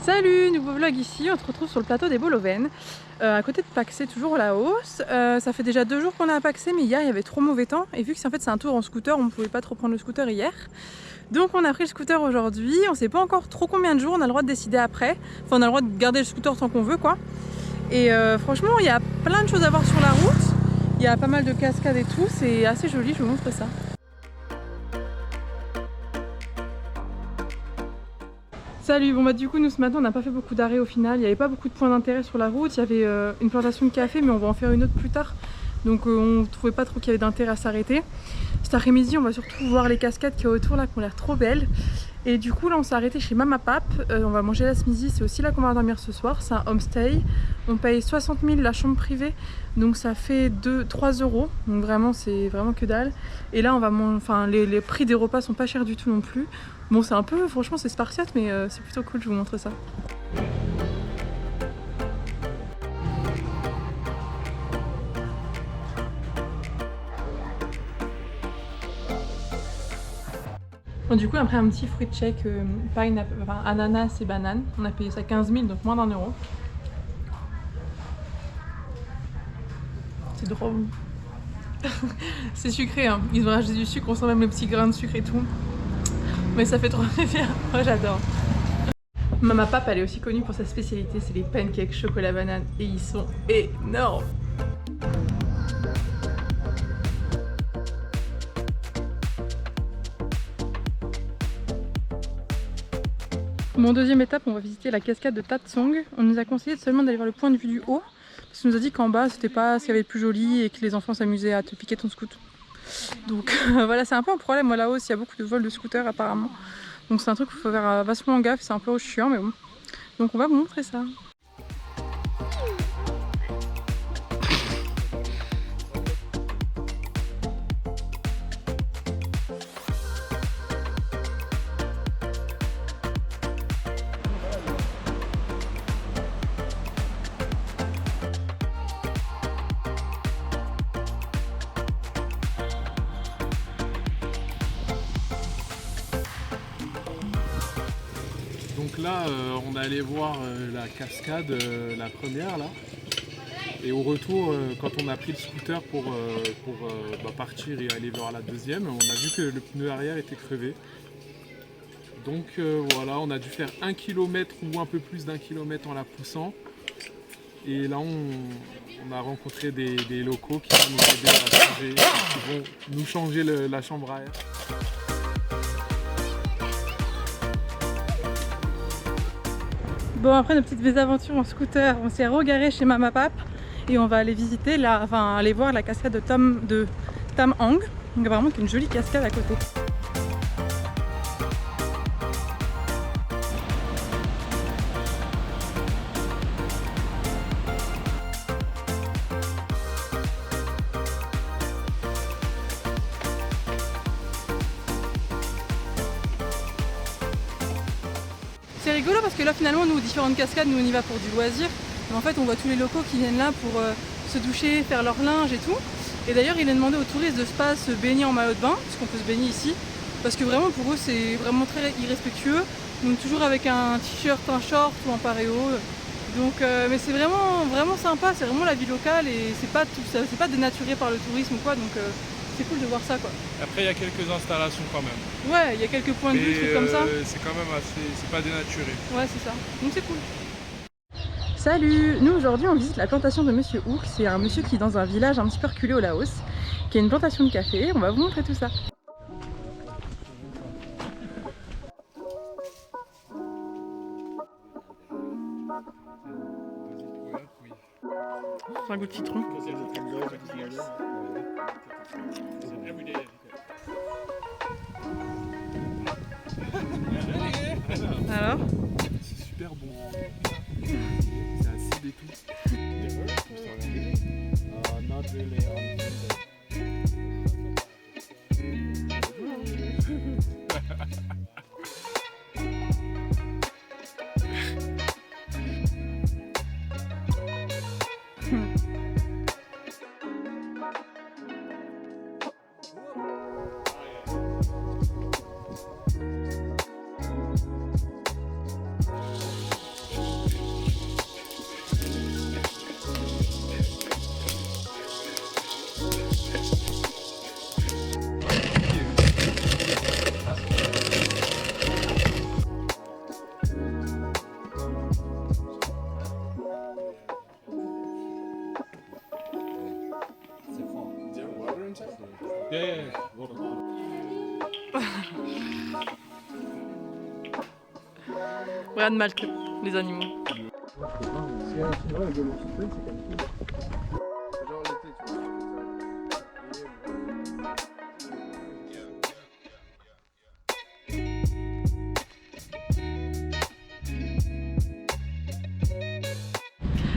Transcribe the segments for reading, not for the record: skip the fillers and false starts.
Salut, nouveau vlog ici, on se retrouve sur le plateau des Bolovènes, à côté de Paxé, toujours au Laos. Ça fait déjà 2 jours qu'on est à Paxé, mais hier il y avait trop mauvais temps, et vu que c'est un tour en scooter, on ne pouvait pas trop prendre le scooter hier. Donc on a pris le scooter aujourd'hui, on sait pas encore trop combien de jours, on a le droit de décider après. Enfin on a le droit de garder le scooter tant qu'on veut quoi. Et franchement il y a plein de choses à voir sur la route, il y a pas mal de cascades et tout, c'est assez joli, je vous montre ça. Salut, bon bah du coup nous ce matin on n'a pas fait beaucoup d'arrêts au final, il n'y avait pas beaucoup de points d'intérêt sur la route, il y avait une plantation de café mais on va en faire une autre plus tard, donc on trouvait pas trop qu'il y avait d'intérêt à s'arrêter. Cet après-midi on va surtout voir les cascades qu'il y a autour là qui ont l'air trop belles, et du coup là on s'est arrêté chez Mama Pap, on va manger la smisi, c'est aussi là qu'on va dormir ce soir, c'est un homestay, on paye 60 000 la chambre privée, donc ça fait 3 euros, donc vraiment c'est vraiment que dalle, et là on va enfin les prix des repas sont pas chers du tout non plus. Bon c'est un peu, franchement c'est spartiate mais c'est plutôt cool, je vous montre ça. Bon, du coup après un petit fruit check, ananas et banane, on a payé ça 15 000 donc moins d'1 euro. C'est drôle. C'est sucré hein, ils ont rajouté du sucre, on sent même les petits grains de sucre et tout. Mais ça fait trop plaisir, moi j'adore. Mama Pap elle est aussi connue pour sa spécialité, c'est les pancakes chocolat banane et ils sont énormes. Mon deuxième étape, on va visiter la cascade de Tatsong. On nous a conseillé seulement d'aller voir le point de vue du haut, parce qu'on nous a dit qu'en bas c'était pas ce qu'il y avait de plus joli et que les enfants s'amusaient à te piquer ton scoot. Donc voilà, c'est un peu un problème moi là-haut, il y a beaucoup de vols de scooters apparemment. Donc c'est un truc qu'il faut faire vachement gaffe, c'est un peu chiant mais bon. Donc on va vous montrer ça. Donc là, on est allé voir la cascade, la première là. Et au retour, quand on a pris le scooter pour partir et aller voir la deuxième, on a vu que le pneu arrière était crevé. Donc voilà, on a dû faire 1 km ou un peu plus d'1 km en la poussant. Et là, on a rencontré des locaux qui vont nous aider à changer, qui vont nous changer la chambre à air. Bon, après nos petites mésaventures en scooter, on s'est regaré chez Mama Pap et on va aller visiter, aller voir la cascade de Tam Hang. Donc vraiment une jolie cascade à côté. C'est rigolo parce que là finalement nous différentes cascades, nous on y va pour du loisir, mais en fait on voit tous les locaux qui viennent là pour se doucher, faire leur linge et tout. Et d'ailleurs il est demandé aux touristes de pas se baigner en maillot de bain, parce qu'on peut se baigner ici, parce que vraiment pour eux c'est vraiment très irrespectueux, donc toujours avec un t-shirt, un short ou un paréo. Donc mais c'est vraiment sympa, c'est vraiment la vie locale et c'est pas dénaturé par le tourisme ou quoi, donc c'est cool de voir ça quoi. Après, il y a quelques installations quand même. Ouais, il y a quelques points de vue, trucs comme ça. C'est quand même assez, c'est pas dénaturé. Ouais, c'est ça. Donc c'est cool. Salut! Nous aujourd'hui on visite la plantation de Monsieur Hook. C'est un monsieur qui est dans un village un petit peu reculé au Laos, qui a une plantation de café. On va vous montrer tout ça. C'est un goût de citron. Alors? C'est super bon. C'est acide et tout. Rien de mal que les animaux.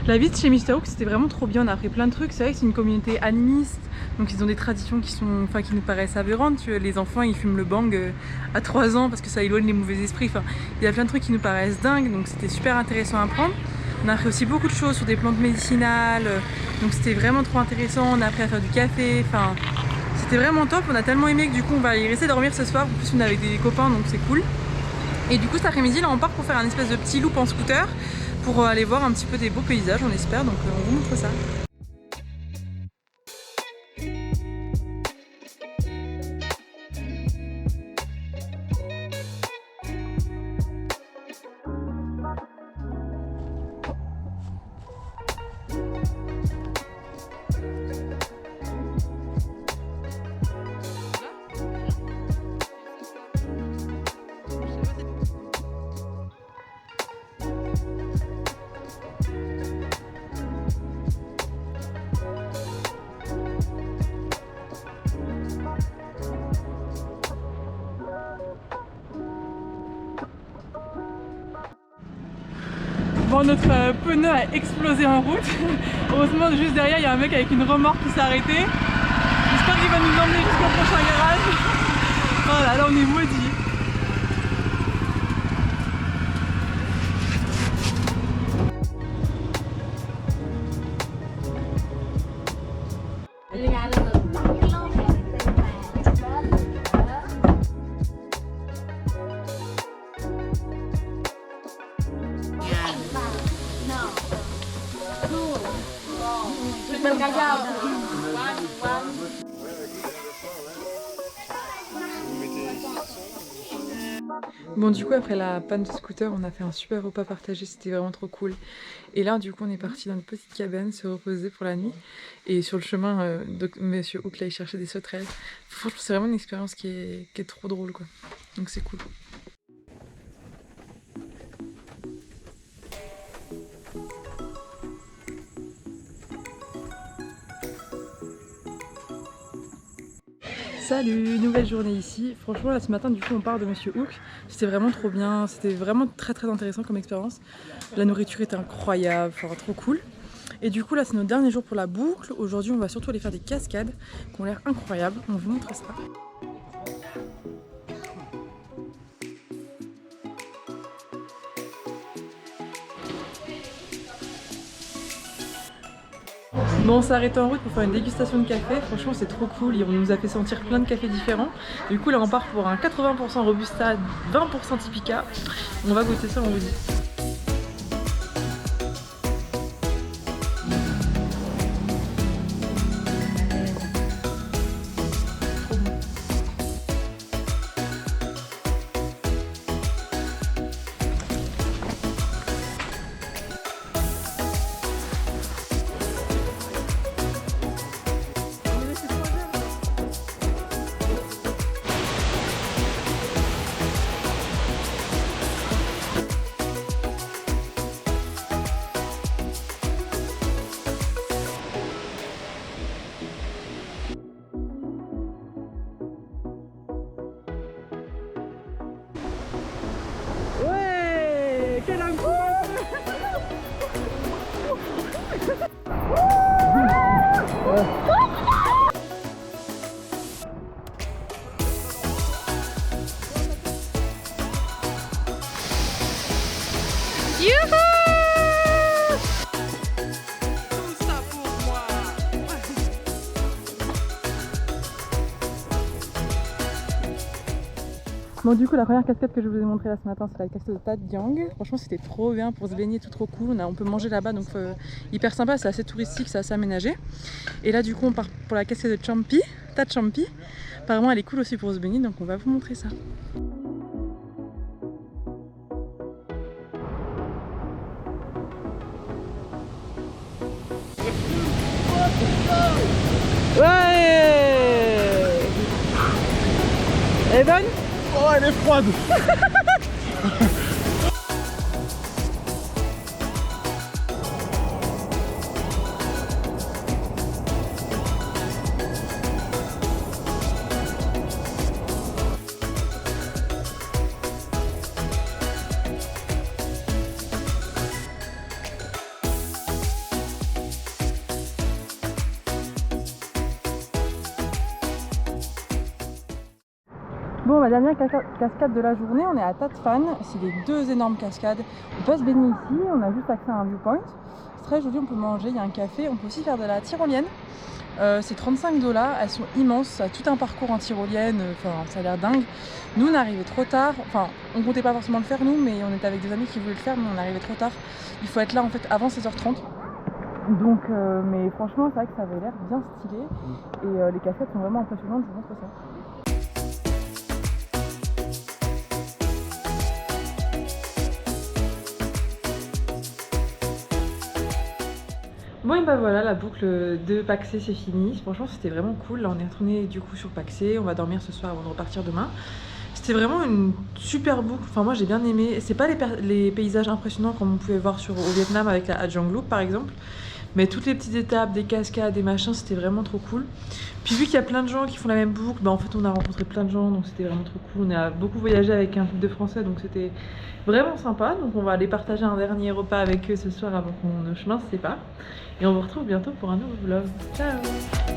La vie de chez Mr Hook c'était vraiment trop bien, on a appris plein de trucs. C'est vrai que c'est une communauté animiste, donc ils ont des traditions qui sont, qui nous paraissent aberrantes. Tu vois, les enfants ils fument le bang à 3 ans parce que ça éloigne les mauvais esprits. Enfin, il y a plein de trucs qui nous paraissent dingues, donc c'était super intéressant à apprendre. On a appris aussi beaucoup de choses sur des plantes médicinales, donc c'était vraiment trop intéressant. On a appris à faire du café, enfin c'était vraiment top. On a tellement aimé que du coup on va aller rester dormir ce soir. En plus on est avec des copains donc c'est cool. Et du coup cet après-midi là on part pour faire un espèce de petit loop en scooter pour aller voir un petit peu des beaux paysages, on espère, donc on vous montre ça. Bon, notre pneu a explosé en route. Heureusement, juste derrière, il y a un mec avec une remorque qui s'est arrêté. J'espère qu'il va nous emmener jusqu'au prochain garage. Voilà, là on est maudits. Bon, du coup après la panne de scooter on a fait un super repas partagé, c'était vraiment trop cool. Et là du coup on est parti dans une petite cabane se reposer pour la nuit. Et sur le chemin Monsieur Hook là il cherchait des sauterelles. Franchement c'est vraiment une expérience qui est trop drôle quoi. Donc c'est cool. Salut, nouvelle journée ici. Franchement là ce matin du coup on part de Monsieur Hook. C'était vraiment trop bien, c'était vraiment très intéressant comme expérience. La nourriture était incroyable, enfin trop cool. Et du coup là c'est notre dernier jour pour la boucle. Aujourd'hui on va surtout aller faire des cascades qui ont l'air incroyables. On vous montre ça. Bon, on s'est arrêté en route pour faire une dégustation de café, franchement c'est trop cool, on nous a fait sentir plein de cafés différents. Du coup là on part pour un 80% Robusta, 20% Typica. On va goûter ça, on vous dit. Bon du coup la première cascade que je vous ai montrée là ce matin c'est la cascade de Tat Giang. Franchement c'était trop bien pour se baigner, tout trop cool. On peut manger là-bas donc hyper sympa, c'est assez touristique, c'est assez aménagé. Et là du coup on part pour la cascade de Champi, Tat Champi. Apparemment elle est cool aussi pour se baigner donc on va vous montrer ça. Ouais! Elle est bonne? Oh, elle est froide. Bon, ma dernière cascade de la journée, on est à Tatfan, c'est les 2 énormes cascades. On peut se baigner ici, on a juste accès à un viewpoint. C'est très joli, on peut manger, il y a un café, on peut aussi faire de la tyrolienne. C'est 35$, elles sont immenses, ça a tout un parcours en tyrolienne, ça a l'air dingue. Nous on est arrivés trop tard, on comptait pas forcément le faire nous, mais on était avec des amis qui voulaient le faire, mais on est arrivés trop tard. Il faut être là en fait avant 16h30. Donc, mais franchement c'est vrai que ça avait l'air bien stylé et les cascades sont vraiment impressionnantes, je vous montre ça. Bon et bah voilà, la boucle de Paxé c'est fini. Franchement c'était vraiment cool. Là on est retourné du coup sur Paxé, on va dormir ce soir avant de repartir demain. C'était vraiment une super boucle, enfin moi j'ai bien aimé. C'est pas les paysages impressionnants comme on pouvait voir au Vietnam avec la Adjang Loop par exemple. Mais toutes les petites étapes, des cascades, des machins, c'était vraiment trop cool. Puis vu qu'il y a plein de gens qui font la même boucle, bah en fait on a rencontré plein de gens, donc c'était vraiment trop cool. On a beaucoup voyagé avec un groupe de Français, donc c'était vraiment sympa. Donc on va aller partager un dernier repas avec eux ce soir avant qu'on nos chemins se séparent. Et on vous retrouve bientôt pour un nouveau vlog. Ciao!